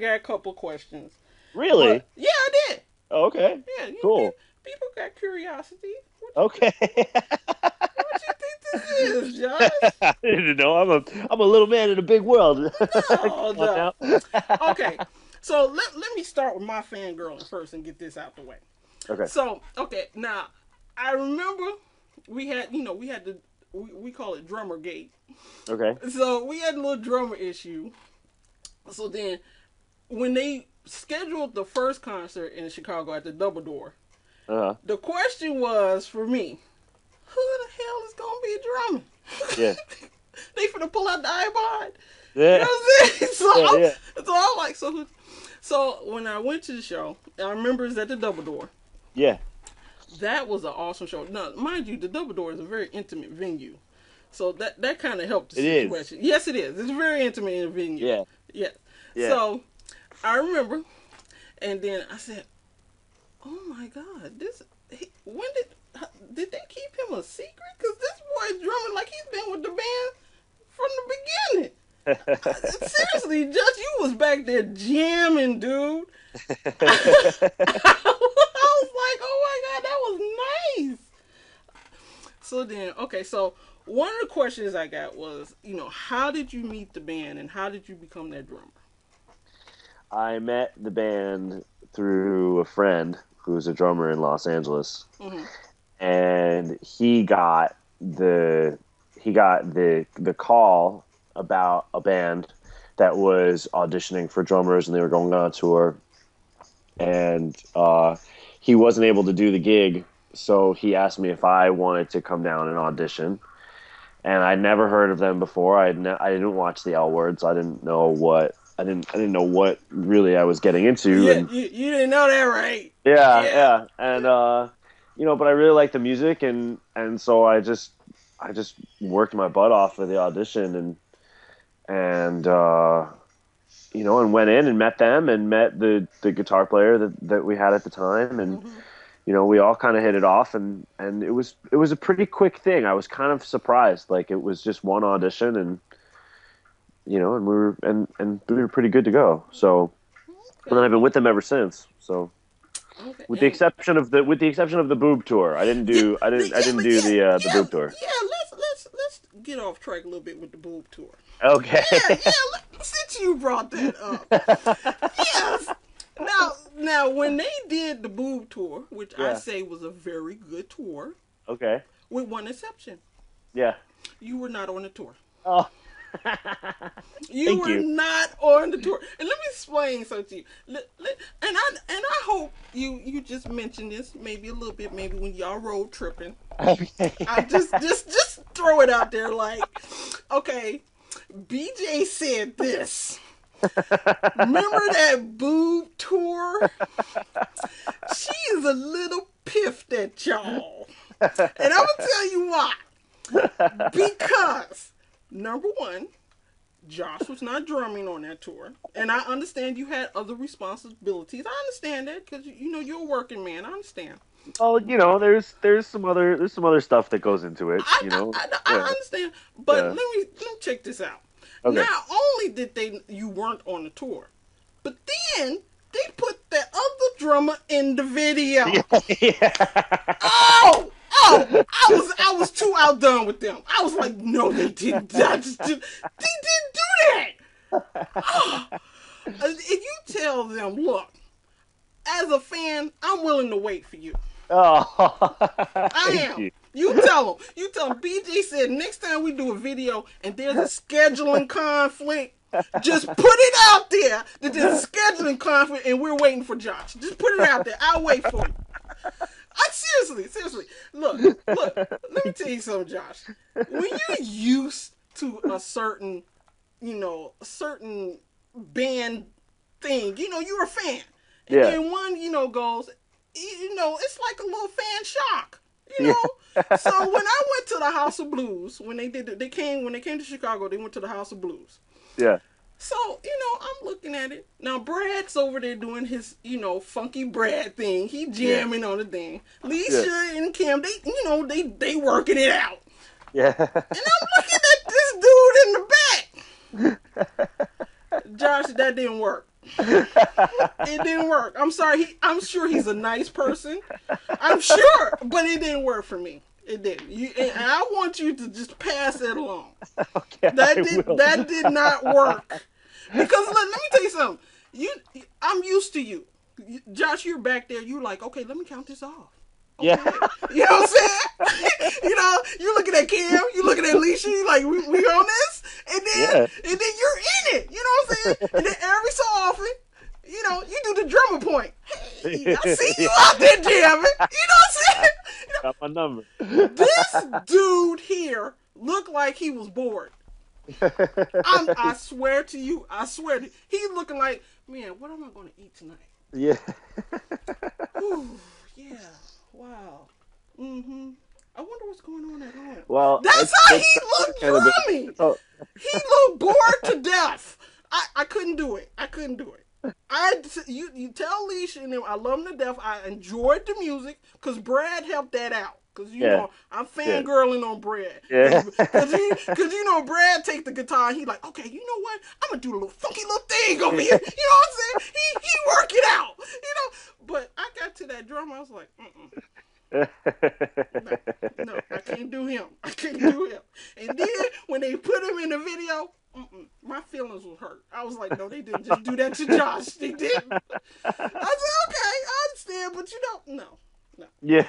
got a couple questions. Really? But yeah, I did. Oh, okay. Yeah, Cool. people got curiosity. Okay. What you think this is, Josh? I didn't know. I'm a little man in a big world. Come No, on no. now. Okay, so let me start with my fangirling first and get this out the way. Okay. So, okay, now I remember we had the we call it drummer gate. Okay. So we had a little drummer issue. So then when they scheduled the first concert in Chicago at the Double Door, Uh-huh. the question was for me, who the hell is gonna be drumming? Yeah. They finna pull out the iPod. You know Yeah. what I'm saying? Yeah. Yeah. So I'm like, so when I went to the show, I remember it's at the Double Door. Yeah. That was an awesome show. Now, mind you, the Double Door is a very intimate venue. So that kind of helped the It is. situation. Yes, it is. It's very intimate in a venue. Yeah. Yeah. Yeah. So I remember, and then I said, "Oh my God, when did they keep him a secret? Because this boy's drumming like he's been with the band from the beginning." Seriously, Josh, you was back there jamming, dude. I was like, "Oh my God, that was nice." So then, okay, so one of the questions I got was, how did you meet the band and how did you become their drummer? I met the band through a friend who's a drummer in Los Angeles, Mm-hmm. and he got the call about a band that was auditioning for drummers, and they were going on a tour, and he wasn't able to do the gig, so he asked me if I wanted to come down and audition. And I'd never heard of them before. I didn't watch the L Word, so I didn't know what really I was getting into. Yeah, And you didn't know that, right? yeah, Yeah. yeah, and but I really liked the music, and so I just worked my butt off for the audition, and went in and met them and met the guitar player that we had at the time, and Mm-hmm. we all kind of hit it off, and it was a pretty quick thing. I was kind of surprised, like it was just one audition, and we were pretty good to go. So, and then Okay. I've been with them ever since. So, Okay. with the And exception of the boob tour, I didn't yeah, do I didn't I yeah, didn't do the yeah, boob tour. yeah. Let's get off track a little bit with the boob tour. Okay. Yeah. Since you brought that up, yes. Now, when they did the boob tour, which I Yeah. say was a very good tour, Okay. with one exception, Yeah. you were not on the tour. Oh. You Thank were you. not on the tour, and let me explain something to you. And I hope you just mentioned this maybe a little bit, maybe when y'all road tripping. Okay. I just throw it out there, like, okay, BJ said this. Remember that boob tour? She is a little piffed at y'all, and I'm gonna tell you why. Because number one, Josh was not drumming on that tour, and I understand you had other responsibilities. I understand that because you're a working man. I understand. Well, there's some other stuff that goes into it. I Yeah. understand, but Yeah. let me check this out. Okay. Not only did you weren't on the tour, but then they put the other drummer in the video. Yeah. Yeah. Oh, I was too outdone with them. I was like, no, they didn't. They didn't do that. Oh, if you tell them, look, as a fan, I'm willing to wait for you. Oh, I thank am. you. You tell them. BJ said next time we do a video and there's a scheduling conflict, just put it out there that there's a scheduling conflict and we're waiting for Josh. Just put it out there. I'll wait for you. I seriously. Look. Let me tell you something, Josh. When you're used to a certain band thing, you're a fan, and Yeah. then one, goes, it's like a little fan shock, Yeah. So when I went to the House of Blues, when they came to Chicago, they went to the House of Blues. Yeah. So, I'm looking at it. Now, Brad's over there doing his, funky Brad thing. He Yeah. jamming on the thing. Yeah. Leisha and Kim, they working it out. Yeah. And I'm looking at this dude in the back. Josh, that didn't work. It didn't work. I'm sorry. I'm sure he's a nice person. I'm sure, but it didn't work for me. It didn't. And I want you to just pass it along. Okay, I will. That did not work. Because let me tell you something. I'm used to you. Josh, you're back there. You're like, okay, let me count this off. Okay. Yeah. You know what I'm saying? You're looking at Cam, you're looking at Alicia, you're like, we on this? And then you're in it. You know what I'm saying? And then every so often, you do the drummer point. Hey, I see you out there jamming. You know what I'm saying? Got my number. This dude here looked like he was bored. I swear to you, he's looking like, man, what am I going to eat tonight? Yeah. Ooh, yeah. Wow. Mm-hmm. I wonder what's going on at home. Well, that's how he looked drummy. Oh. He looked bored to death. I couldn't do it. You tell Alicia and them I love them to death. I enjoyed the music because Brad helped that out. Because, I'm fangirling on Brad. Yeah. Because, Brad take the guitar and he like, okay, you know what? I'm going to do a little funky little thing over here. You know what I'm saying? He work it out. But I got to that drum. I was like, no, I can't do him. And then when they put him in the video, my feelings were hurt. I was like, no, they didn't just do that to Josh. They didn't. I said, okay, I understand, but no. Yeah.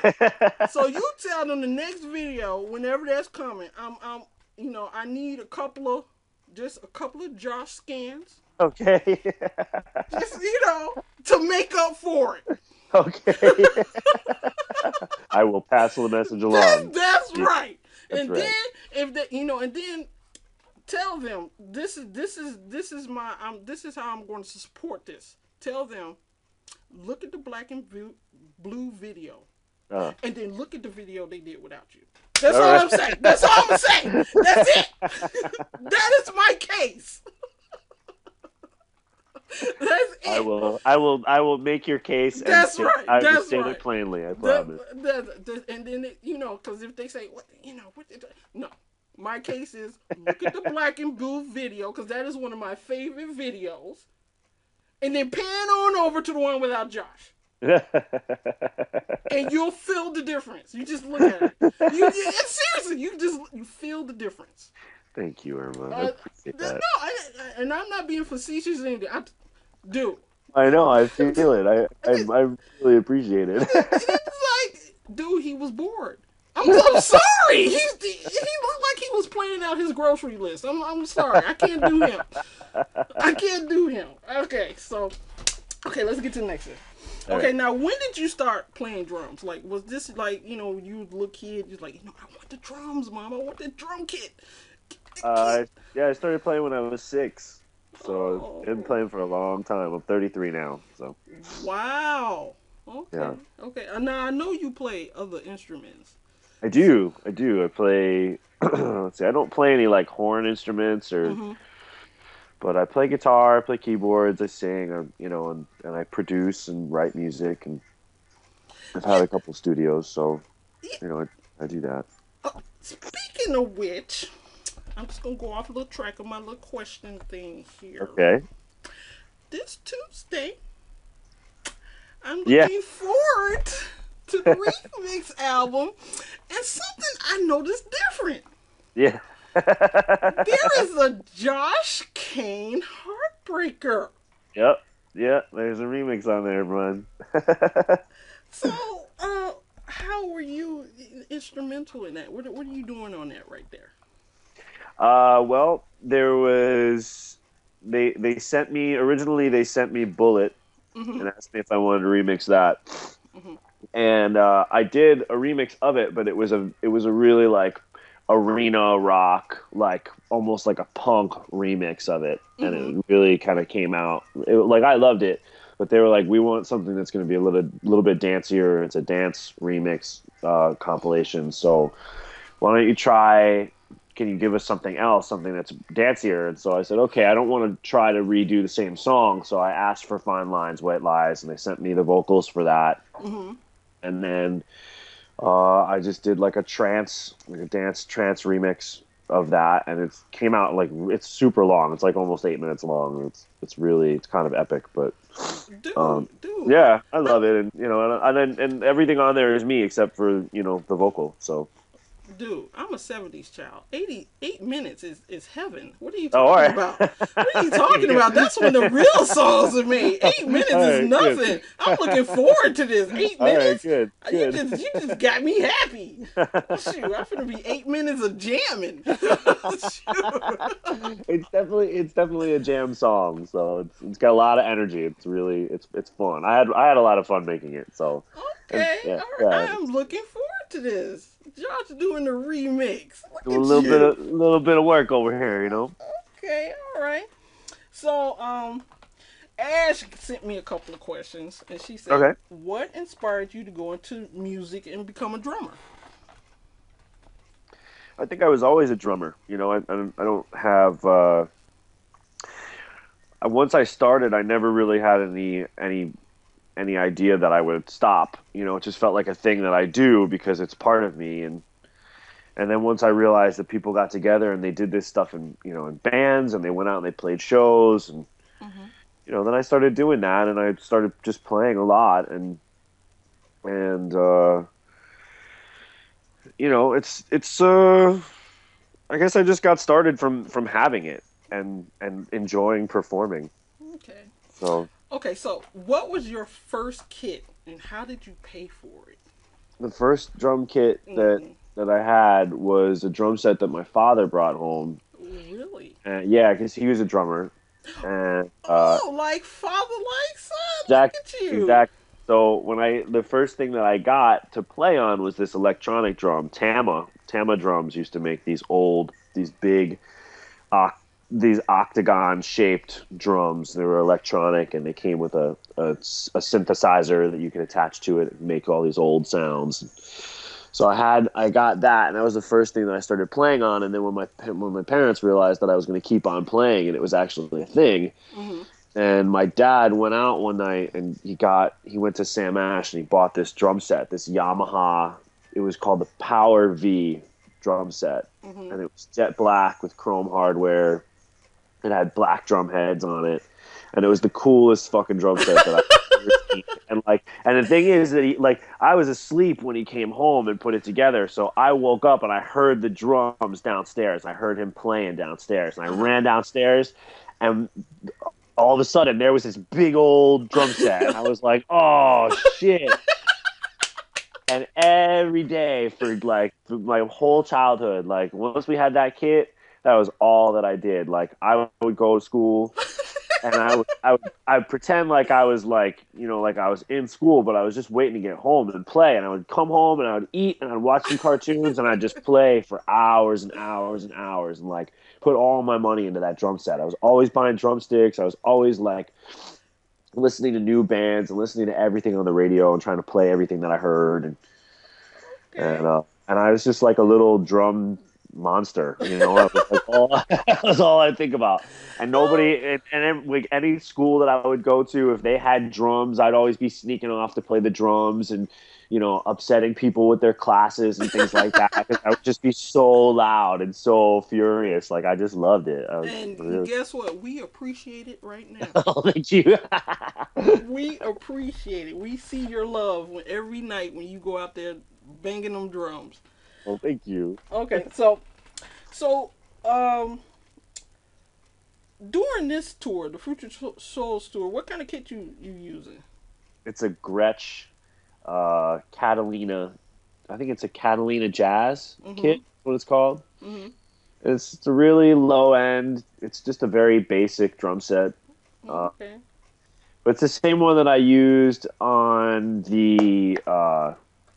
So you tell them the next video, whenever that's coming, I need a couple of Josh scans. Okay. Just, to make up for it. Okay. I will pass the message along. That's right. That's right. Then if they, and then tell them this is how I'm going to support this. Tell them, look at the black and blue video, and then look at the video they did without you. That's all I'm saying. That's all I'm saying. That's it. That is my case. That's it. I will make your case. That's and right. I will That's state right. it plainly. I promise. And then because if they say no, my case is look at the black and blue video because that is one of my favorite videos, and then pan on over to the one without Josh. And you'll feel the difference. You just look at it. Seriously, you feel the difference. Thank you, Irma. I appreciate that. No, and I'm not being facetious or anything. Dude. I know. I feel it. I really appreciate it. It's like, dude, he was bored. I'm sorry. He looked like he was planning out his grocery list. I'm sorry. I can't do him. Okay, let's get to the next one. Okay, right. Now when did you start playing drums? Like, was this like, you was a little kid, you're like, I want the drums, Mom. I want the drum kit. I started playing when I was 6. So I've been playing for a long time. I'm 33 now. So. Wow. Okay. Yeah. Okay. Now I know you play other instruments. I do. I play. Let's see. I don't play any like horn instruments but I play guitar. I play keyboards. I sing. And I produce and write music. And I've had a couple studios, so I do that. Speaking of which, I'm just gonna go off a little track of my little question thing here. Okay. This Tuesday, I'm looking forward to the remix album, and something I noticed different. Yeah. There is a Josh Kane Heartbreaker. Yep. Yeah, there's a remix on there, man. So, how were you instrumental in that? What are you doing on that right there? Well, there was they sent me Bullet and asked me if I wanted to remix that, and I did a remix of it, but it was a really like arena rock, like almost like a punk remix of it, and it really kind of came out. I loved it, but they were like, we want something that's going to be a little bit dancier. It's a dance remix compilation, so why don't you try? Can you give us something else, something that's dancier? And so I said, okay, I don't want to try to redo the same song. So I asked for Fine Lines, White Lies, and they sent me the vocals for that. And then I just did like a dance trance remix. of that, and it came out like it's super long. It's like almost 8 minutes long. It's kind of epic, but um, Dude, yeah, I I, love it, and and everything on there is me except for the vocal. So dude, I'm a '70s child. 88 minutes is heaven. What are you oh, all talking right, about? What are you talking about? That's when the real songs are made. 8 minutes all is right, good, nothing. I'm looking forward to this. Eight all right, minutes? good, You good. just got me happy. Shoot, I'm gonna be 8 minutes of jamming. Shoot. It's definitely a jam song. So it's got a lot of energy. It's fun. I had a lot of fun making it. So and Okay, yeah, all right. yeah. I am looking forward to this. Josh doing the remix. Look Do a at little bit you. of work over here. Okay, all right. So, Ash sent me a couple of questions, and she said, Okay. "What inspired you to go into music and become a drummer?" I think I was always a drummer. I don't have. Once I started, I never really had any idea that I would stop. It just felt like a thing that I do because it's part of me. And then once I realized that people got together and they did this stuff in bands and they went out and they played shows and Mm-hmm. then I started doing that and I started just playing a lot and it's I guess I just got started from having it and enjoying performing. Okay. So Okay. So, what was your first kit, and how did you pay for it? the first drum kit that Mm-hmm. that I had was a drum set that my father brought home. Really? And yeah, because he was a drummer, and Oh, like father, like son. Look exact at you. exact. So the first thing that I got to play on was this electronic drum. Tama drums used to make these big oc- these octagon shaped drums. They were electronic and they came with a synthesizer that you could attach to it and make all these old sounds. So I got that, and that was the first thing that I started playing on. And then when my parents realized that I was going to keep on playing, and it was actually a thing, Mm-hmm. and my dad went out one night and he went to Sam Ash and he bought this drum set, this Yamaha. It was called the Power V drum set, Mm-hmm. and it was jet black with chrome hardware. It had black drum heads on it, and it was the coolest fucking drum set that I've ever seen. And the thing is that I was asleep when he came home and put it together. So I woke up and I heard the drums downstairs. I heard him playing downstairs, and I ran downstairs, and all of a sudden there was this big old drum set, and I was like, "Oh shit!" And every day for my whole childhood, like once we had that kit, that was all that I did. Like I would go to school and I would pretend like I was like I was in school, but I was just waiting to get home and play. And I would come home and I would eat and I'd watch some cartoons and I'd just play for hours and hours and hours and like put all my money into that drum set. I was always buying drumsticks. I was always like listening to new bands and listening to everything on the radio and trying to play everything that I heard Okay. and I was just like a little drum monster. I was like all that was all I think about. And nobody like any school that I would go to, if they had drums, I'd always be sneaking off to play the drums and upsetting people with their classes and things like that. 'Cause I would just be so loud and so furious. Like I just loved it. I was And really guess what? We appreciate it right now. oh, thank you. We appreciate it. We see your love every night when you go out there banging them drums. Well, thank you. Okay, so um, during this tour, the Future Souls tour, what kind of kit you using? It's a Gretsch Catalina. I think it's a Catalina Jazz Mm-hmm. kit. What it's called. Mm-hmm. It's a really low end. It's just a very basic drum set. Uh, Okay. but it's the same one that I used on the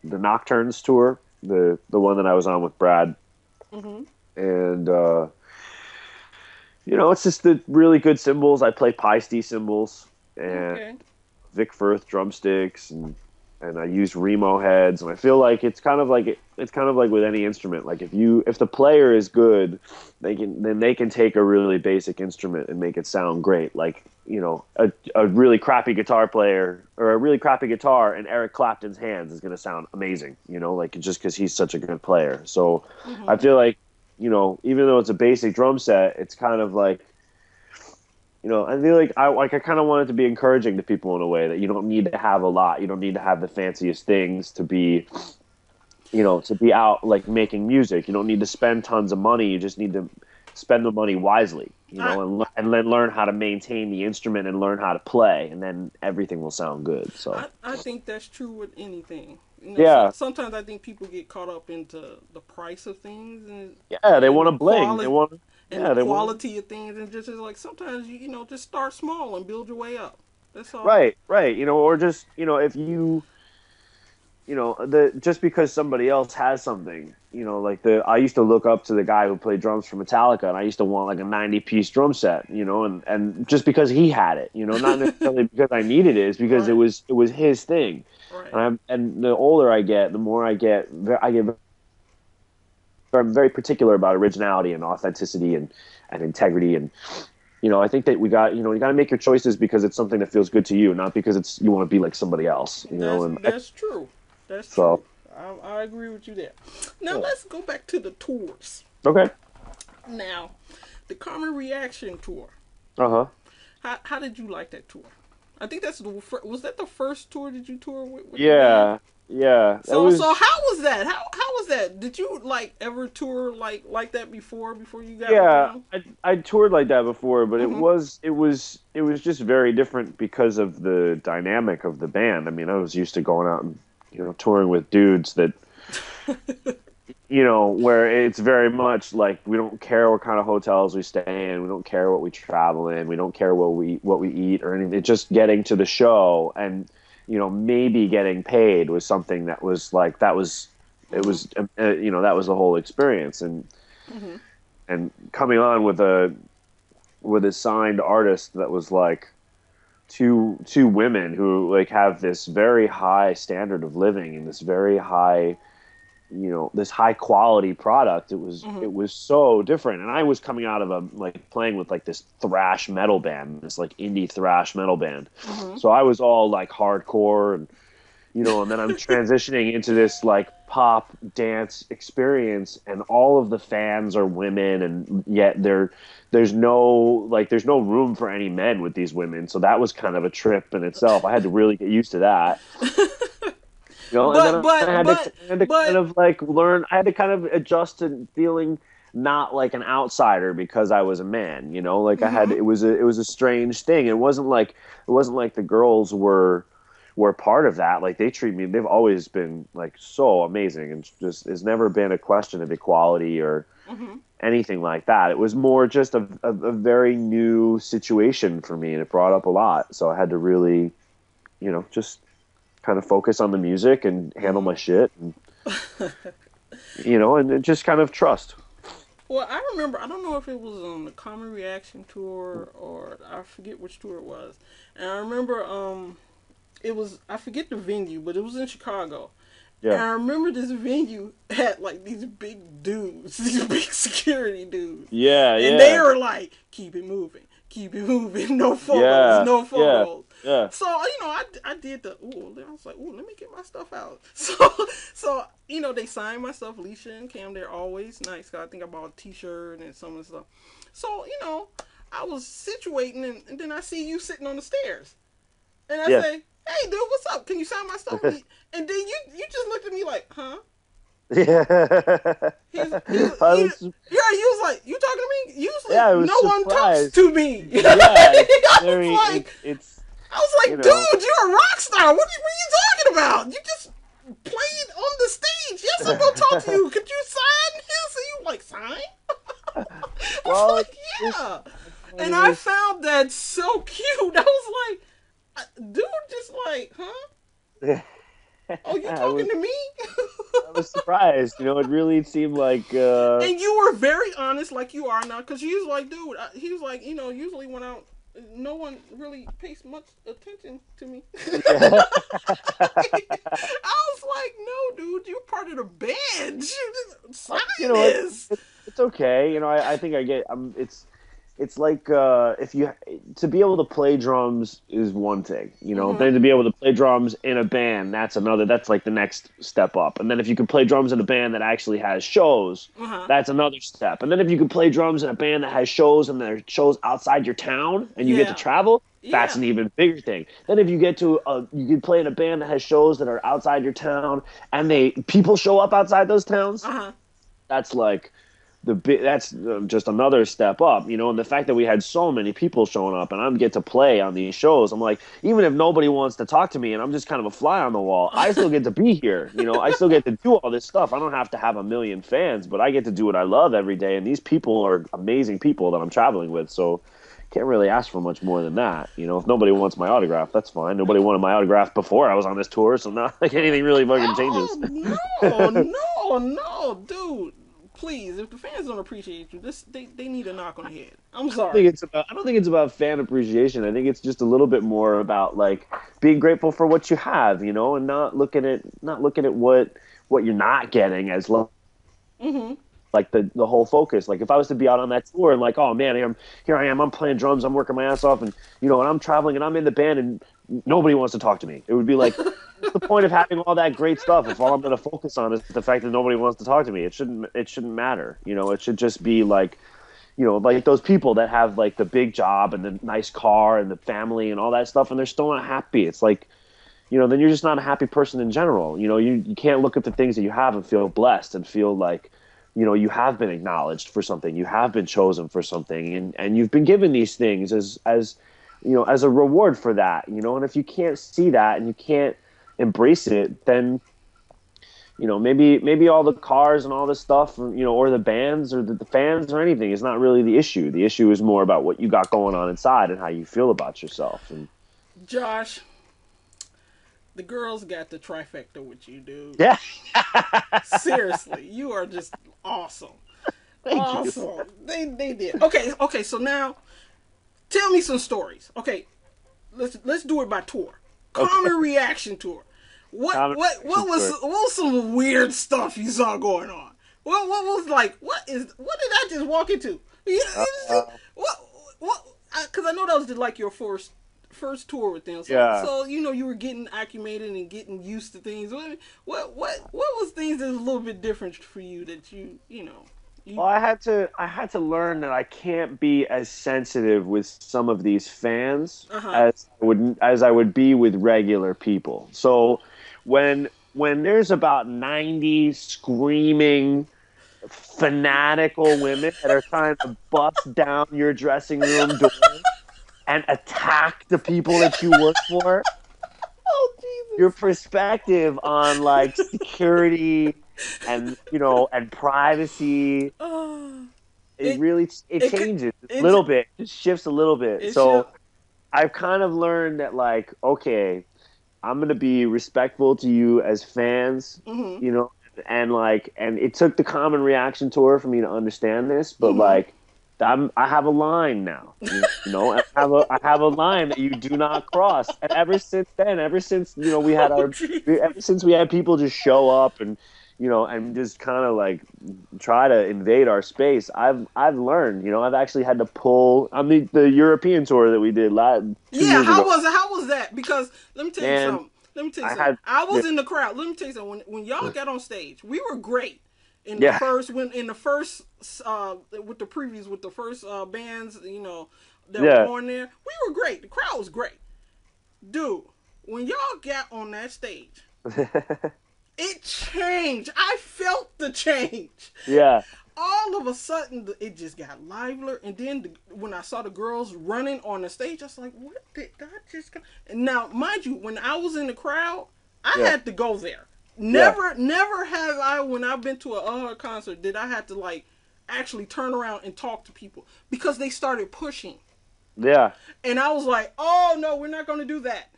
Nocturnes tour, the one that I was on with Brad, Mm-hmm. and it's just the really good cymbals. I play Paiste cymbals and Okay. Vic Firth drumsticks and I use Remo heads, and I feel like it's kind of like with any instrument. Like if the player is good, they can take a really basic instrument and make it sound great. Like a really crappy guitar player or a really crappy guitar in Eric Clapton's hands is going to sound amazing. Like just because he's such a good player. So I Mm-hmm. feel like even though it's a basic drum set, it's kind of like, I feel like I kind of want it to be encouraging to people in a way that you don't need to have a lot. You don't need to have the fanciest things to be out like making music. You don't need to spend tons of money. You just need to spend the money wisely, I and then learn how to maintain the instrument and learn how to play, and then everything will sound good. So I think that's true with anything. yeah, Sometimes I think people get caught up into the price of things yeah, they and want the to bling. They quality want, and the yeah, they want. quality of things, and just like sometimes just start small and build your way up. That's all. Right, right. Or just if the just because somebody else has something, like I used to look up to the guy who played drums for Metallica, and I used to want like a 90-piece drum set, and just because he had it, not necessarily because I needed it, it's because it Right, was it was his thing. right. And the older I get, the more I get I'm very particular about originality and authenticity and integrity. And I think that you got to make your choices because it's something that feels good to you, not because it's you want to be like somebody else. And That's true. That's true. so I agree with you there. Now yeah. let's go back to the tours. Okay. Now, the Common Reaction tour. Uh-huh. How did you like that tour? I think was that the first tour did you tour with the band? Yeah, yeah. That So was how was that? How was that? Did you like ever tour like that before you got with yeah. them? I toured like that before, but it Mm-hmm. was it was it was just very different because of the dynamic of the band. I mean, I was used to going out and touring with dudes that where it's very much like we don't care what kind of hotels we stay in, we don't care what we travel in, we don't care what we eat or anything. It's just getting to the show and maybe getting paid was something that was like that was it Mm-hmm. was that was the whole experience. Mm-hmm. And coming on with a signed artist that was like two women who like have this very high standard of living and this very high this high quality product. it was Mm-hmm. it was so different, and I was coming out of a like playing with like this thrash metal band, this like indie thrash metal band, Mm-hmm. so I was all like hardcore and then I'm transitioning into this like pop dance experience, and all of the fans are women, and yet there's no room for any men with these women. So that was kind of a trip in itself. I had to really get used to that. And then but I but had to, but I had to kind but of like learn. I had to kind of adjust to feeling not like an outsider because I was a man. Like I had. mm-hmm. It was a strange thing. It wasn't like the girls were part of that. Like they treat me. They've always been like so amazing, and just there's never been a question of equality or Mm-hmm. anything like that. It was more just a very new situation for me, and it brought up a lot. So I had to really, just kind of focus on the music and handle Mm-hmm. my shit, and just kind of trust. Well, I remember. I don't know if it was on the Common Reaction tour or I forget which tour it was. And I remember it was I forget the venue, but it was in Chicago. And Yeah, I remember this venue had like these big dudes, these big security dudes, yeah, and they yeah, were like, keep it moving, no photos, yeah, no yeah, photos." yeah, So I did the ooh. I was like, ooh, let me get my stuff out. So they signed my stuff. Alicia and Cam, they're always nice. 'Cause I think I bought a T-shirt and some of the stuff. So I was situating, and then I see you sitting on the stairs, and I yeah. say, "Hey, dude, what's up? Can you sign my stuff?" And then you just looked at me like, "Huh?" Yeah. I He was, yeah, he was like, "You talking to me?" Usually, yeah, I was no one talks surprised. to me. Yeah, it's I was very, like, it's, I was you like, know, "Dude, you're a rock star. What are you talking about? You just played on the stage. Yes, I'm gonna talk to you. Could you sign his?" So you like sign? I was well, like, "Yeah," and I found that so cute. I was like, "Dude, just like, huh? Oh, you I talking was, to me?" I was surprised. It really seemed like, And you were very honest, like you are now, because he was like, "Dude," he was like, usually when no one really pays much attention to me. yeah. I was like, "No, dude, you're part of the band. Sign It's this." it's okay. I think it's it's like if you to be able to play drums is one thing, you know. Mhm. Then to be able to play drums in a band, that's another. That's like the next step up. And then if you can play drums in a band that actually has shows, Uh huh. that's another step. And then if you can play drums in a band that has shows and there are shows outside your town and you get to Yeah. travel, that's Yeah. an even bigger thing. Then if you get to you can play in a band that has shows that are outside your town and they people show up outside those towns, Uh huh. that's like that's just another step up, you know. And the fact that we had so many people showing up and I get to play on these shows, I'm like, even if nobody wants to talk to me and I'm just kind of a fly on the wall, I still get to be here, you know. I still get to do all this stuff. I don't have to have a million fans, but I get to do what I love every day, and these people are amazing people that I'm traveling with, so can't really ask for much more than that, you know. If nobody wants my autograph, that's fine. Nobody wanted my autograph before I was on this tour, so not like anything really fucking changes. Oh no, no, no, dude! Please, if the fans don't appreciate you, they need a knock on the head. I'm sorry. I don't think it's about fan appreciation. I think it's just a little bit more about like being grateful for what you have, you know, and not looking at what you're not getting as Mm-hmm. like the whole focus. Like if I was to be out on that tour and like, oh man, here I am, I'm playing drums, I'm working my ass off, and you know, and I'm traveling and I'm in the band and nobody wants to talk to me. It would be like, what's the point of having all that great stuff if all I'm going to focus on is the fact that nobody wants to talk to me? It shouldn't matter. You know, it should just be like, you know, like those people that have like the big job and the nice car and the family and all that stuff, and they're still not happy. It's like, you know, then you're just not a happy person in general. You know, you can't look at the things that you have and feel blessed and feel like, you know, you have been acknowledged for something, you have been chosen for something, and you've been given these things as you know, as a reward for that, you know. And if you can't see that and you can't embrace it, then you know, maybe all the cars and all this stuff, you know, or the bands or the fans or anything is not really the issue. The issue is more about what you got going on inside and how you feel about yourself. And Josh, the girls got the trifecta with you, dude. yeah, Seriously, you are just awesome. thank you. Awesome. They did. Okay, so now tell me some stories. Okay, let's do it by tour. Okay, Common reaction tour. What common what reaction what was to it. what was some weird stuff you saw going on? What was like? What did I just walk into? Uh, What? Because I know that was like your first tour with them. yeah. So you know you were getting acclimated and getting used to things. What was things that was a little bit different for you that you know you Well, I had to learn that I can't be as sensitive with some of these fans uh huh as I would be with regular people. So when there's about 90 screaming fanatical women that are trying to bust down your dressing room door and attack the people that you work for, oh your Jesus perspective on like security and you know and privacy, uh, it it really it it could changes a it's little bit, it shifts a little bit. it should So I've kind of learned that like, okay, I'm gonna be respectful to you as fans, mm-hmm you know, and like, and it took the Common Reaction tour for me to understand this, but mm-hmm like, I have a line now, you know, and I have a line that you do not cross. And ever since then, ever since you know oh Jesus ever since we had people just show up and you know and just kind of like try to invade our space, I've learned, you know, I've actually had to pull on the European tour that we did last 2 years yeah, ago, how was that? Because let me tell you and something. Let me tell you I something. had I yeah. was in the crowd. Let me tell you something. When y'all got on stage, we were great Yeah. in the first with the previews with the first bands you know that were Yeah. on there. We were great. The crowd was great, dude. When y'all got on that stage, it changed. I felt the change. Yeah. All of a sudden it just got livelier, and then when I saw the girls running on the stage, I was like, what did that just go? And now mind you, when I was in the crowd, I Yeah. had to go there. Yeah. Never have I, when I've been to a concert, did I have to like actually turn around and talk to people because they started pushing, Yeah. and I was like, oh no, we're not going to do that,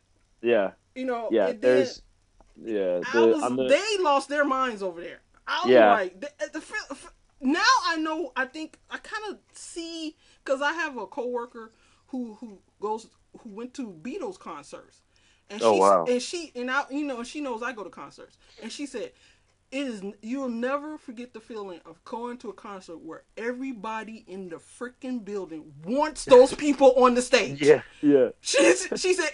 Yeah. you know. Yeah. And then There's yeah, I the was on the they lost their minds over there. I was yeah. like, now I know. I think I kind of see because I have a coworker who went to Beatles concerts, and Oh wow. she and I, you know, she knows I go to concerts, and she said it is, you'll never forget the feeling of going to a concert where everybody in the freaking building wants those people on the stage. Yeah, yeah, She said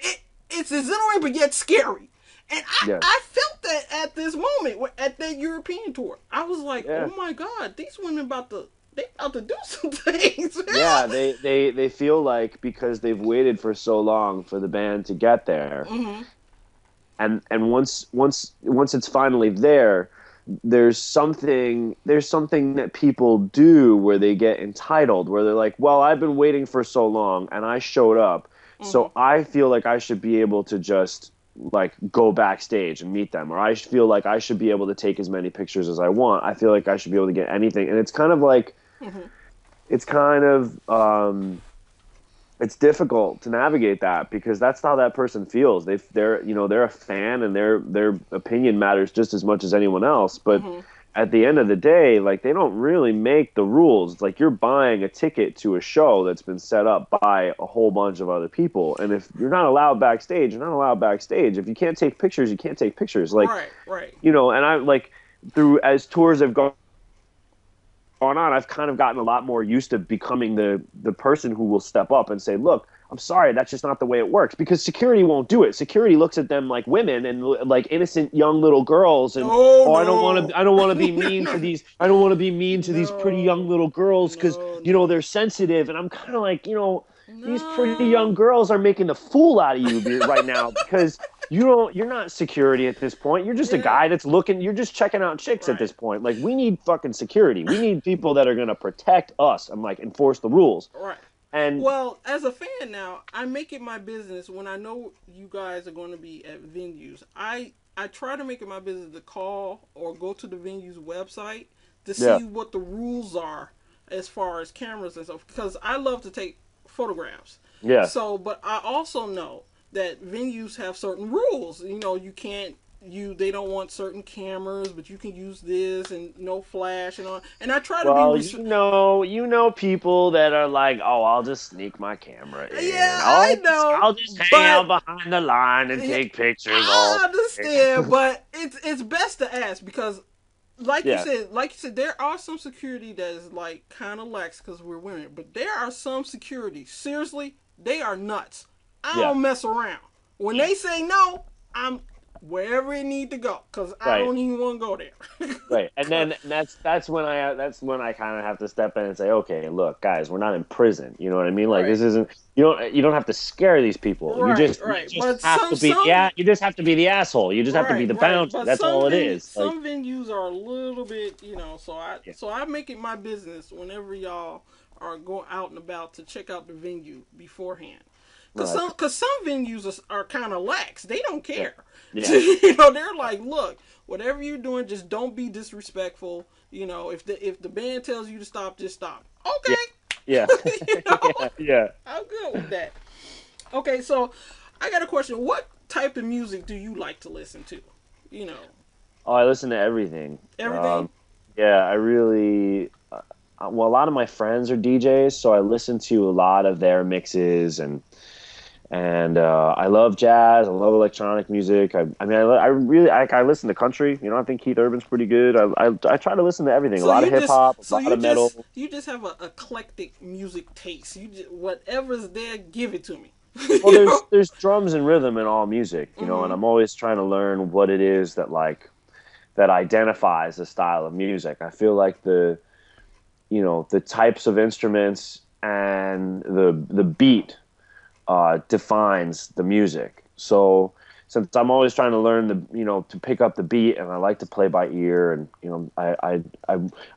it's exhilarating but yet scary. And yes, I felt that at this moment at that European tour. I was like, yeah. oh my God, these women they about to do some things. Yeah, they feel like because they've waited for so long for the band to get there, Mm-hmm. and once it's finally there, there's something that people do where they get entitled, where they're like, well, I've been waiting for so long and I showed up, Mm-hmm. so I feel like I should be able to just like go backstage and meet them, or I feel like I should be able to take as many pictures as I want. I feel like I should be able to get anything, and it's kind of like Mm-hmm. it's kind of it's difficult to navigate that because that's how that person feels. They're a fan, and their opinion matters just as much as anyone else. But Mm-hmm. at the end of the day, like, they don't really make the rules. Like, you're buying a ticket to a show that's been set up by a whole bunch of other people, and if you're not allowed backstage, you're not allowed backstage. If you can't take pictures, you can't take pictures. Like, Right, right. and I like through as tours have gone on, I've kind of gotten a lot more used to becoming the person who will step up and say, "Look, I'm sorry, that's just not the way it works." Because security won't do it. Security looks at them like women and like innocent young little girls, and Oh no. I don't want to be mean to No. these, I don't want to be mean to these pretty young No. little girls because No, no. they're sensitive, and I'm kind of like, these pretty No. young girls are making the fool out of you right now because you're not security at this point. You're just a Yeah. guy that's looking. You're just checking out chicks at Right. this point. Like, we need fucking security. We need people that are gonna protect us and like enforce the rules. Right. And Well, as a fan now, I make it my business when I know you guys are going to be at venues. I try to make it my business to call or go to the venue's website to yeah, see what the rules are as far as cameras and stuff because I love to take photographs. yeah. So, but I also know that venues have certain rules. You can't they don't want certain cameras, but you can use this and no flash and all. And I try to be Well, people that are like, oh, I'll just sneak my camera in. yeah, I know, I'll just hang but out behind the line and yeah, take pictures I all day. understand, but it's best to ask because, Yeah, like you said, there are some security that is like kind of lax because we're women, but there are some security. Seriously, they are nuts. I yeah, don't mess around. When yeah. they say no, I'm wherever it need to go because I Right. don't even want to go there. Right, and then that's when I kind of have to step in and say, okay, look, guys, we're not in prison. You know what I mean? Like, Right, this isn't. You don't have to scare these people. You right. just But have to be you just have to be the asshole. You just have to be right, the right. bouncer. But That's all it is. Like, some venues are a little bit, yeah, so I make it my business whenever y'all are going out and about to check out the venue beforehand. no, Cause some venues are kind of lax. They don't yeah, care. yeah, They're like, look, whatever you're doing, just don't be disrespectful. If the band tells you to stop, just stop. yeah, yeah, Okay. yeah, yeah. I'm good with that. Okay, so I got a question. What type of music do you like to listen to? You know, Oh, I listen to everything. everything. Yeah, I really. Well, a lot of my friends are DJs, so I listen to a lot of their mixes, and I love jazz. I love electronic music. I mean, I really I listen to country. I think Keith Urban's pretty good. I try to listen to everything. A So lot of you hip just hop, a so lot of metal. you just have a eclectic music taste. Whatever's there, give it to me. Well, you know. there's drums and rhythm in all music, and Mhm. I'm always trying to learn what it is that identifies the style of music. I feel like the types of instruments and the beat defines the music. So since I'm always trying to learn to pick up the beat, and I like to play by ear, and I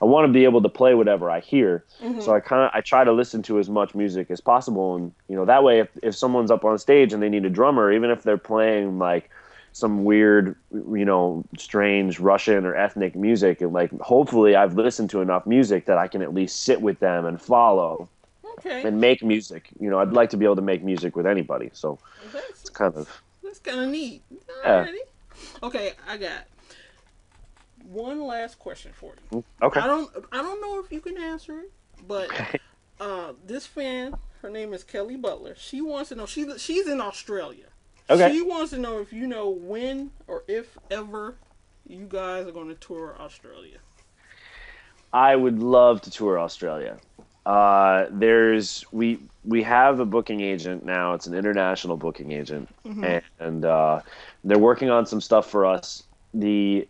want to be able to play whatever I hear. So Mhm. I try to listen to as much music as possible, and that way if someone's up on stage and they need a drummer, even if they're playing like some weird, strange Russian or ethnic music, and like hopefully I've listened to enough music that I can at least sit with them and follow Okay. and make music. I'd like to be able to make music with anybody. So That's it's kind of that's kind of neat. yeah. Alrighty. Okay, I got one last question for you. Okay. I don't know if you can answer it, but Okay. this fan, her name is Kelly Butler. She wants to know. She's in Australia. Okay. She wants to know if you know when or if ever you guys are going to tour Australia? I would love to tour Australia. We have a booking agent now. It's an international booking agent, Mm-hmm. and they're working on some stuff for us. The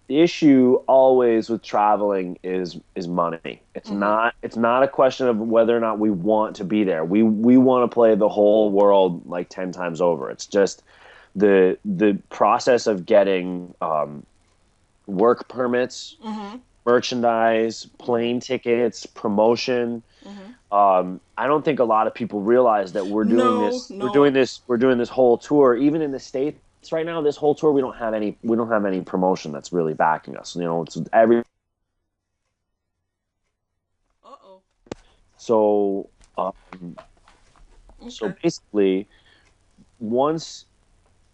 issue always with traveling is money. Mm-hmm. It's not a question of whether or not we want to be there. We want to play the whole world like 10 times over. It's just the process of getting work permits, Mm-hmm. merchandise, plane tickets, promotion. Mm-hmm. I don't think a lot of people realize that we're doing No, this. no. We're doing this whole tour. Even in the States right now, this whole tour, we don't have any promotion that's really backing us. You know, it's every Uh-oh. so um, so Okay. basically once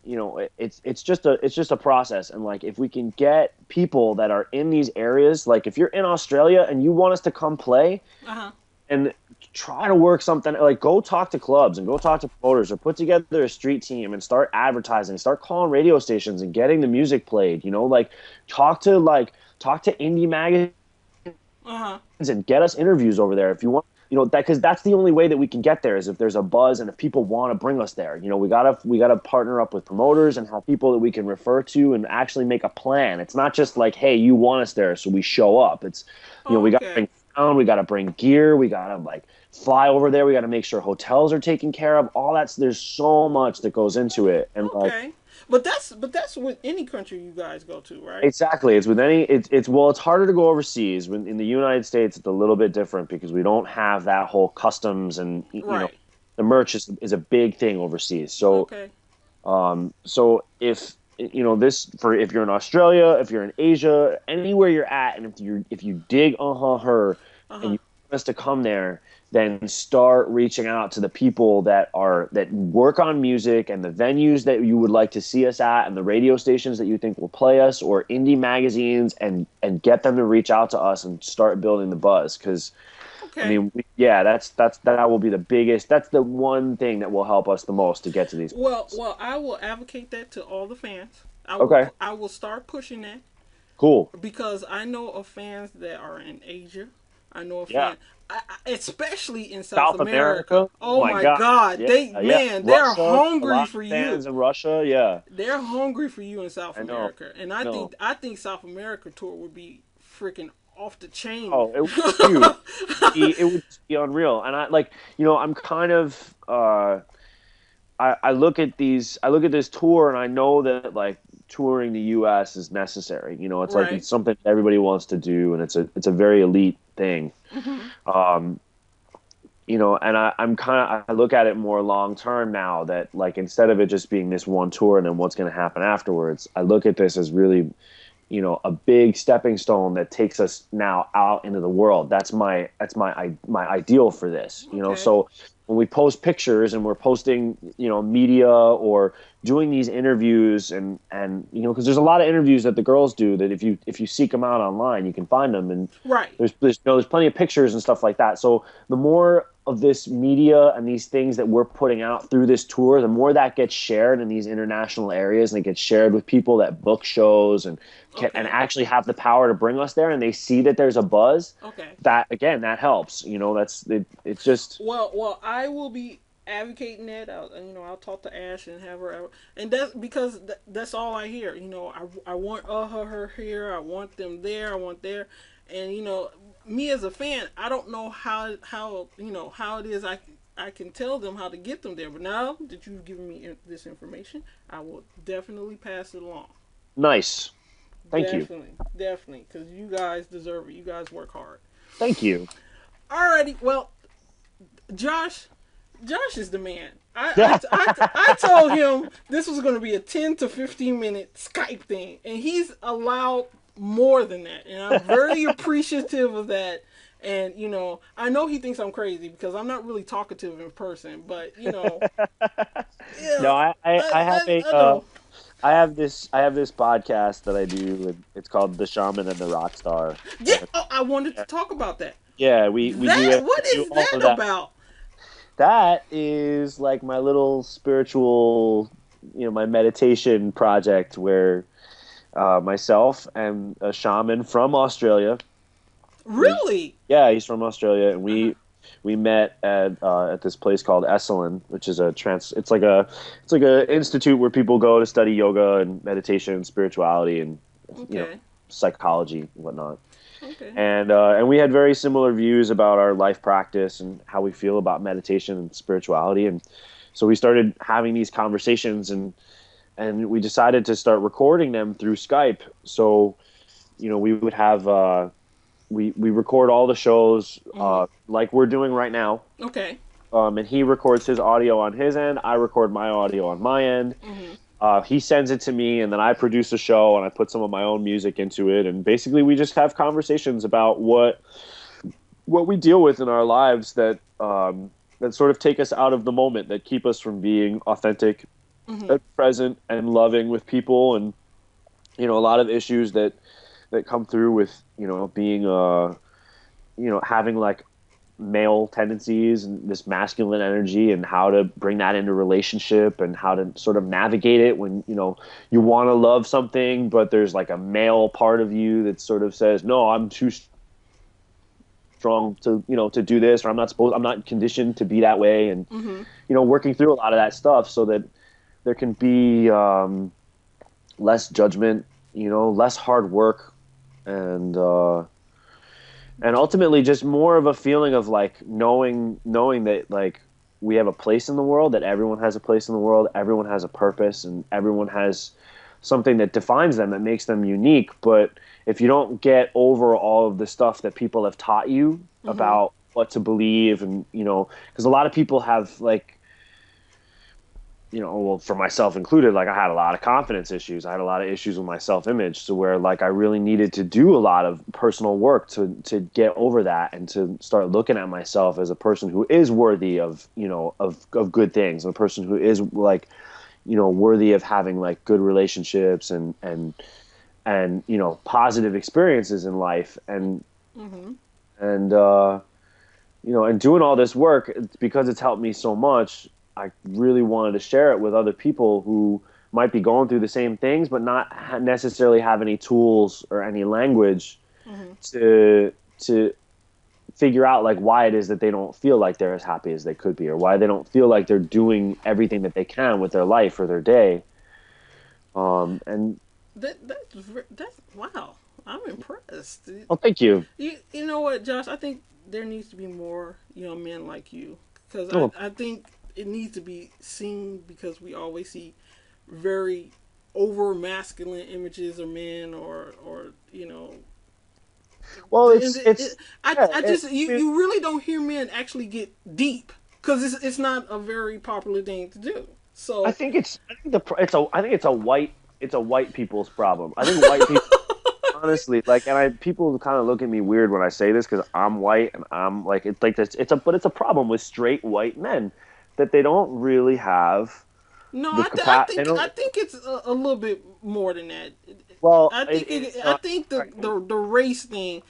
it's just a process, and like if we can get people that are in these areas, like if you're in Australia and you want us to come play Uh-huh. and try to work something, like go talk to clubs and go talk to promoters or put together a street team and start advertising, start calling radio stations and getting the music played, like talk to indie magazines Uh-huh. and get us interviews over there if you want, that, because that's the only way that we can get there is if there's a buzz and if people want to bring us there. We gotta partner up with promoters and have people that we can refer to and actually make a plan. It's not just like, hey, you want us there, so we show up. It's, we gotta Okay. bring sound, we gotta bring gear, we gotta like fly over there, we gotta make sure hotels are taken care of. All that's There's so much that goes into it, and like, Okay. But that's with any country you guys go to, right? exactly. It's with any. It's harder to go overseas. When in the United States, it's a little bit different because we don't have that whole customs, and Right. the merch is a big thing overseas. Okay. So if you're in Australia, if you're in Asia, anywhere you're at, and if you dig her and Uh-huh. you want us to come there, then start reaching out to the people that work on music and the venues that you would like to see us at and the radio stations that you think will play us or indie magazines, and get them to reach out to us and start building the buzz. Because I Okay. mean, yeah, that will be the biggest. That's the one thing that will help us the most to get to these places. Well, I will advocate that to all the fans. Okay, I will start pushing that cool. because I know of fans that are in Asia. I know of Yeah, fans, especially in South South America. America. Oh Oh my my God. God, Yeah, they yeah. man, they're Russia. A hungry lot for of fans you. in Russia. Yeah, They're hungry for you in South I know. America, and No. I think South America tour would be freaking off the chain. Oh, it would be huge. It would just be unreal. And I like, I'm kind of I look at this tour and I know that like touring the US is necessary. It's like Right. it's something everybody wants to do, and it's a very elite thing. Hmm. Um, and I look at it more long term now, that like instead of it just being this one tour and then what's going to happen afterwards, I look at this as really, a big stepping stone that takes us now out into the world. That's my ideal for this. Okay. So when we post pictures and we're posting, media or doing these interviews, and because there's a lot of interviews that the girls do that if you seek them out online, you can find them, and Right. there's plenty of pictures and stuff like that. So the more of this media and these things that we're putting out through this tour, the more that gets shared in these international areas, and it gets shared with people that book shows and Okay. actually have the power to bring us there, and they see that there's a buzz. Okay. That again, that helps. That's it. It's just Well, I will be advocating that. I'll talk to Ash and have her, and that's because that's all I hear. I want her here. I want them there. I want there, and me as a fan, I don't know how it is. I can tell them how to get them there. But now that you've given me this information, I will definitely pass it along. nice. Thank you. Definitely, definitely, because you guys deserve it. You guys work hard. Thank you. Alrighty, well, Josh, Josh is the man. I told him this was going to be a 10 to 15 minute Skype thing, and he's allowed more than that, and I'm very appreciative of that. And I know he thinks I'm crazy because I'm not really talkative in person, but yeah, No, I have I know. I have this podcast that I do, and it's called The Shaman and the Rock Star. Yeah, oh, I wanted to talk about that. Yeah, we do That it. what We do is all that of that. about? That is like my little spiritual, my meditation project where myself and a shaman from Australia. We Really? Yeah, he's from Australia, and Uh-huh. we met at this place called Esalen, which is a trans. It's like a institute where people go to study yoga and meditation and spirituality and you know Okay. psychology and whatnot. Okay. And we had very similar views about our life practice and how we feel about meditation and spirituality, and so we started having these conversations, and we decided to start recording them through Skype. So we would have we record all the shows Mhm. like we're doing right now. Okay. And he records his audio on his end. I record my audio on my end. Mhm. He sends it to me, and then I produce a show, and I put some of my own music into it. And basically, we just have conversations about what we deal with in our lives that sort of take us out of the moment, that keep us from being authentic Mhm. and present and loving with people, and a lot of issues that come through with being having like male tendencies and this masculine energy, and how to bring that into relationship, and how to sort of navigate it when you want to love something, but there's like a male part of you that sort of says, no, I'm too strong to to do this, or I'm not conditioned to be that way. And Mhm. working through a lot of that stuff so that there can be less judgment, less hard work, and ultimately just more of a feeling of like knowing that like we have a place in the world, that everyone has a place in the world, everyone has a purpose, and everyone has something that defines them, that makes them unique. But if you don't get over all of the stuff that people have taught you Mhm. about what to believe, and because a lot of people have like well, for myself included, like I had a lot of confidence issues. I had a lot of issues with my self image, to where like I really needed to do a lot of personal work to get over that, and to start looking at myself as a person who is worthy of of good things, and a person who is like worthy of having like good relationships, and positive experiences in life, Mhm. and and doing all this work, it's because it's helped me so much. I really wanted to share it with other people who might be going through the same things, but not necessarily have any tools or any language Mhm. to figure out like why it is that they don't feel like they're as happy as they could be, or why they don't feel like they're doing everything that they can with their life or their day. And That's wow. I'm impressed. well, thank you. You know what, Josh? I think there needs to be more young men like you, because Oh, I think it needs to be seen, because we always see very over masculine images of men, or well, it, yeah. I just I mean, you really don't hear men actually get deep, because it's not a very popular thing to do. So I think I think it's a white people's problem. I think white people, honestly, like, and I people kind of look at me weird when I say this because I'm white, and I'm like it's like this. It's a problem with straight white men, that they don't really have no, the capacity. They I don't. think it's a little bit more than that. Well, it's I not. think All right, the race thing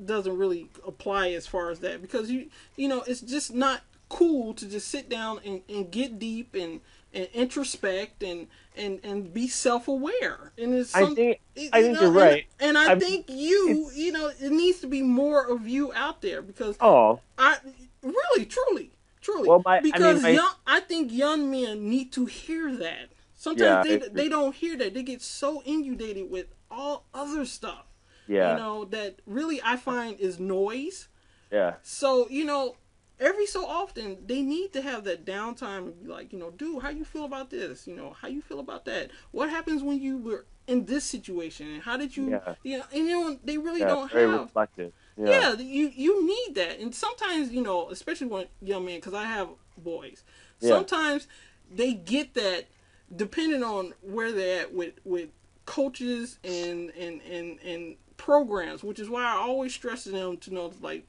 doesn't really apply as far as that, because it's just not cool to just sit down and get deep and introspect and be self aware, and it's I some think I think you're and right. I I mean, think it's it needs to be more of you out there, because oh I really, truly, well, because my I think young men need to hear that. Sometimes yeah, I agree. they don't hear that. They get so inundated with all other stuff, Yeah, that really I find is noise. yeah, So every so often they need to have that downtime and be like, dude, how you feel about this? How you feel about that? What happens when you were in this situation, and how did you, yeah, and they really yeah. don't Very have. reflective. Yeah, Yeah, you need that, and sometimes especially when young men, because I have boys. yeah. Sometimes they get that, depending on where they're at with coaches and programs, which is why I always stress to them to like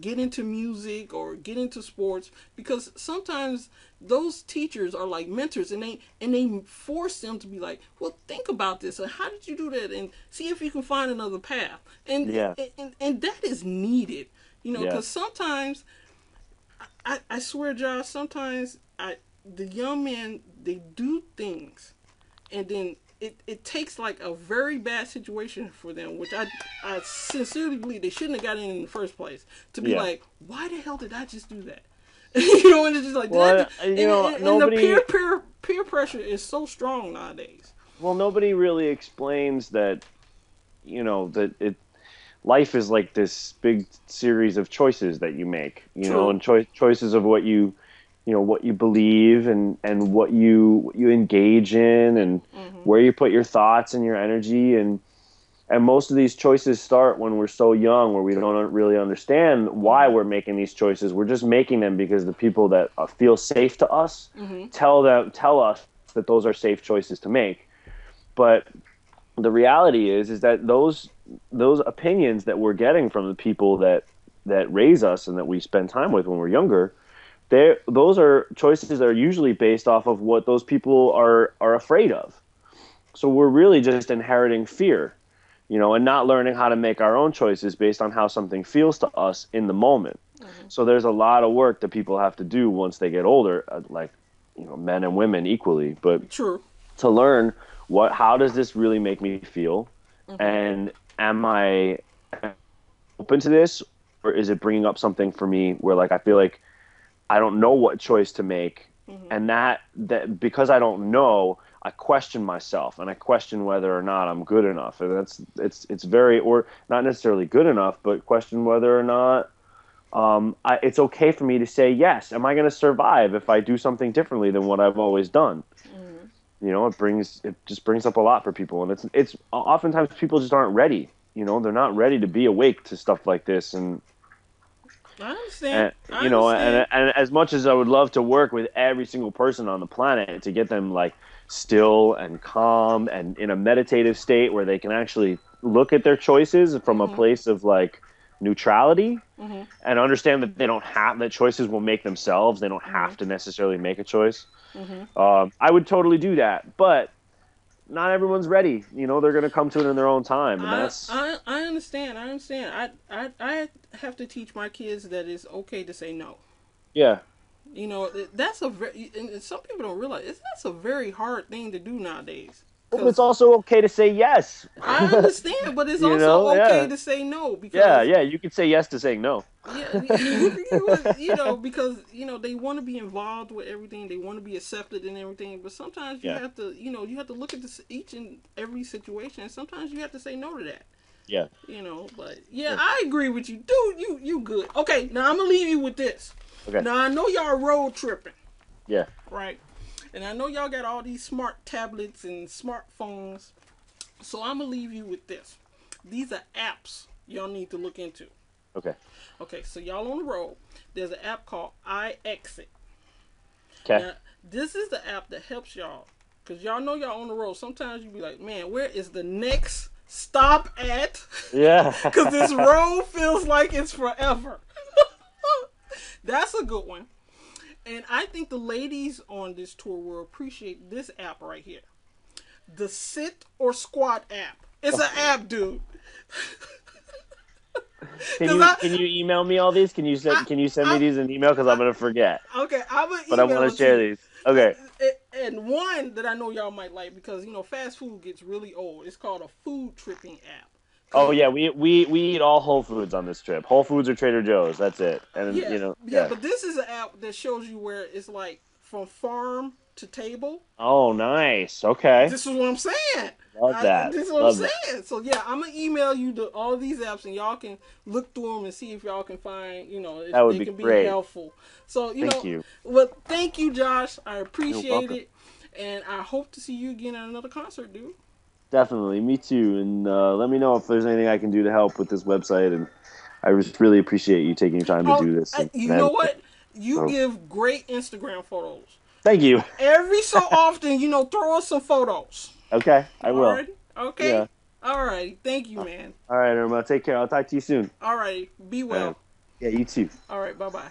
get into music or get into sports, because sometimes those teachers are like mentors, and they force them to be like, well, think about this, and how did you do that, and see if you can find another path, Yeah, and that is needed, yeah, because sometimes I swear, Josh, sometimes the young men, they do things, and then it takes like a very bad situation for them, which I sincerely believe they shouldn't have gotten in the first place, to be like, why the hell did I just do that? You know, and it's just like, and the peer pressure is so strong nowadays. Well, nobody really explains that, life is like this big series of choices that you make, and choices of what what you believe and what you engage in and where you put your thoughts and your energy and most of these choices start when we're so young, where we don't really understand why we're making these choices. We're just making them because the people that feel safe to us tell us that those are safe choices to make. But the reality is that those opinions that we're getting from the people that raise us and that we spend time with when we're younger, those are choices that are usually based off of what those people are afraid of. So we're really just inheriting fear, and not learning how to make our own choices based on how something feels to us in the moment. So there's a lot of work that people have to do once they get older, like, men and women equally, but to learn how does this really make me feel, and am I open to this, or is it bringing up something for me where, like, I feel like I don't know what choice to make, and that because I don't know, I question myself and I question whether or not I'm good enough, and it's very, or not necessarily good enough, but question whether or not it's okay for me to say yes. Am I going to survive if I do something differently than what I've always done? It just brings up a lot for people, and it's oftentimes people just aren't ready. They're not ready to be awake to stuff like this, and I understand. And as much as I would love to work with every single person on the planet to get them like still and calm and in a meditative state where they can actually look at their choices from a place of like neutrality and understand that they don't have that choices will make themselves. They don't have to necessarily make a choice. I would totally do that, but not everyone's ready. They're going to come to it in their own time, and I understand. I have to teach my kids that it's okay to say no. Yeah. That's and some people don't realize that's a very hard thing to do nowadays. Well, but it's also okay to say yes. I understand, but it's also okay to say no, because you could say yes to saying no. Because they want to be involved with everything, they want to be accepted in everything, but sometimes you have to you have to look at each and every situation, and sometimes you have to say no to that. But I agree with you, dude. You good. Okay, now I'm gonna leave you with this. Okay. Now I know y'all road tripping. Yeah. Right. And I know y'all got all these smart tablets and smartphones. So I'm going to leave you with this. These are apps y'all need to look into. Okay. Okay, so y'all on the road. There's an app called iExit. Okay. Now, this is the app that helps y'all. Because y'all know y'all on the road. Sometimes you be like, man, where is the next stop at? Yeah. Because this road feels like it's forever. That's a good one. And I think the ladies on this tour will appreciate this app right here. The Sit or Squat app. It's an app, dude. Can you email me all these? Can you send me these in email? Because I'm going to forget. Okay, I'm going to email but I want to share these. Okay. And one that I know y'all might like, because, fast food gets really old. It's called a food tripping app. Oh yeah, we eat all Whole Foods on this trip. Whole Foods or Trader Joe's. That's it. And but this is an app that shows you where it's like from farm to table. Oh, nice. Okay. This is what I'm saying. Love that. This is what I'm saying. So I'm gonna email you all these apps, and y'all can look through them and see if y'all can find, if that would they be can great. be helpful. So thank you. Well, thank you, Josh. I appreciate it, and I hope to see you again at another concert, dude. Definitely, me too. And let me know if there's anything I can do to help with this website. And I just really appreciate you taking your time to do this. You know what? You give great Instagram photos. Thank you. Every so often, throw us some photos. Okay, I will. Alrighty? Okay. Yeah. All right. Thank you, man. All right, Irma. Take care. I'll talk to you soon. All right. Be well. Yeah, you too. All right. Bye-bye.